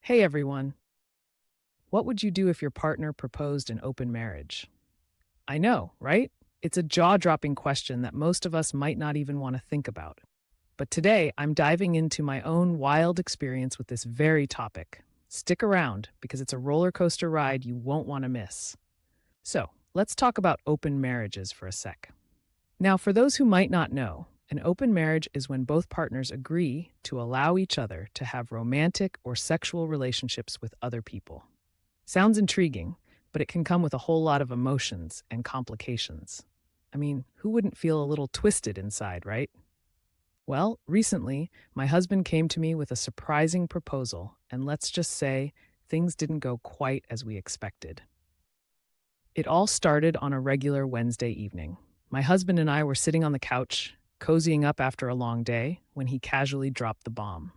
Hey everyone, what would you do if your partner proposed an open marriage? I know, right? It's a jaw dropping question that most of us might not even want to think about. But today, I'm diving into my own wild experience with this very topic. Stick around because it's a roller coaster ride you won't want to miss. So, let's talk about open marriages for a sec. Now, for those who might not know, an open marriage is when both partners agree to allow each other to have romantic or sexual relationships with other people. Sounds intriguing, but it can come with a whole lot of emotions and complications. I mean, who wouldn't feel a little twisted inside, right? Well, recently, my husband came to me with a surprising proposal, and let's just say things didn't go quite as we expected. It all started on a regular Wednesday evening. My husband and I were sitting on the couch, cozying up after a long day, when he casually dropped the bomb.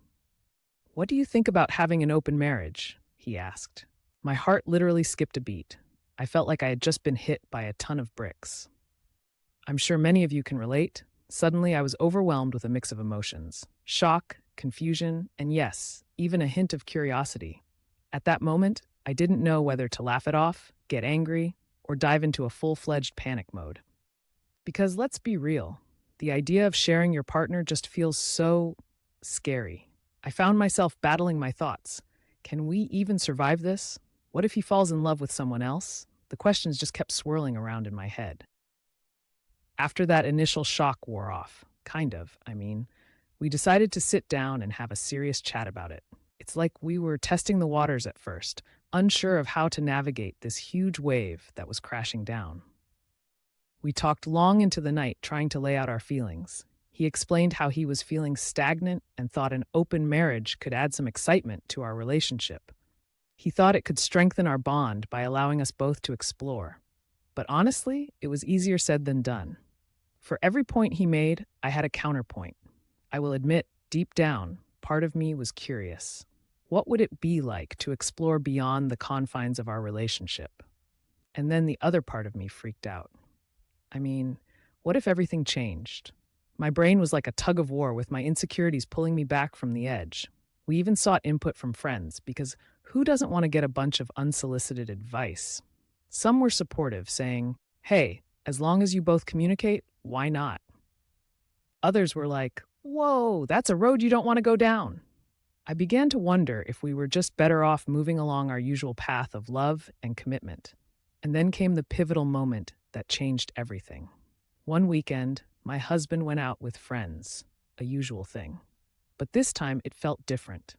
"What do you think about having an open marriage?" he asked. My heart literally skipped a beat. I felt like I had just been hit by a ton of bricks. I'm sure many of you can relate. Suddenly, I was overwhelmed with a mix of emotions: shock, confusion, and yes, even a hint of curiosity. At that moment, I didn't know whether to laugh it off, get angry, or dive into a full fledged panic mode. Because let's be real, the idea of sharing your partner just feels so scary. I found myself battling my thoughts. Can we even survive this? What if he falls in love with someone else? The questions just kept swirling around in my head. After that initial shock wore off, we decided to sit down and have a serious chat about it. It's like we were testing the waters at first, unsure of how to navigate this huge wave that was crashing down. We talked long into the night, trying to lay out our feelings. He explained how he was feeling stagnant and thought an open marriage could add some excitement to our relationship. He thought it could strengthen our bond by allowing us both to explore. But honestly, it was easier said than done. For every point he made, I had a counterpoint. I will admit, deep down, part of me was curious. What would it be like to explore beyond the confines of our relationship? And then the other part of me freaked out. I mean, what if everything changed? My brain was like a tug of war with my insecurities pulling me back from the edge. We even sought input from friends because who doesn't want to get a bunch of unsolicited advice? Some were supportive, saying, "Hey, as long as you both communicate, why not?" Others were like, "Whoa, that's a road you don't want to go down." I began to wonder if we were just better off moving along our usual path of love and commitment. And then came the pivotal moment that changed everything. One weekend, my husband went out with friends, a usual thing. But this time it felt different.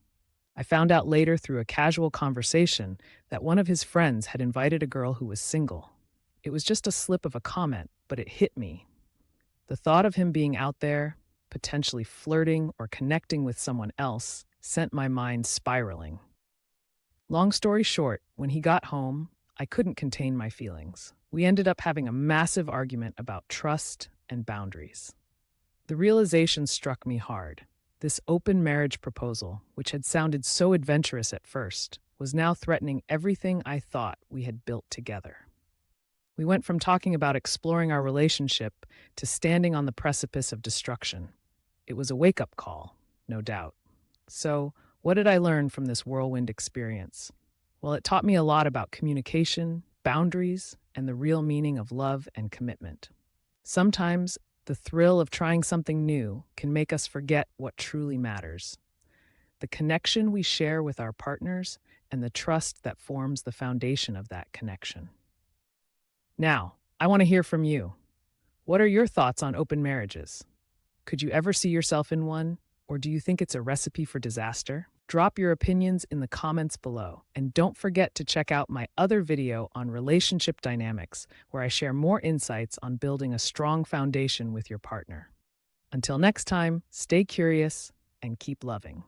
I found out later through a casual conversation that one of his friends had invited a girl who was single. It was just a slip of a comment, but it hit me. The thought of him being out there, potentially flirting or connecting with someone else, sent my mind spiraling. Long story short, when he got home, I couldn't contain my feelings. We ended up having a massive argument about trust and boundaries. The realization struck me hard. This open marriage proposal, which had sounded so adventurous at first, was now threatening everything I thought we had built together. We went from talking about exploring our relationship to standing on the precipice of destruction. It was a wake up call, no doubt. So, what did I learn from this whirlwind experience? Well, it taught me a lot about communication, boundaries, and the real meaning of love and commitment. Sometimes, the thrill of trying something new can make us forget what truly matters: the connection we share with our partners and the trust that forms the foundation of that connection. Now, I want to hear from you. What are your thoughts on open marriages? Could you ever see yourself in one, or do you think it's a recipe for disaster? Drop your opinions in the comments below, and don't forget to check out my other video on relationship dynamics, where I share more insights on building a strong foundation with your partner. Until next time, stay curious and keep loving.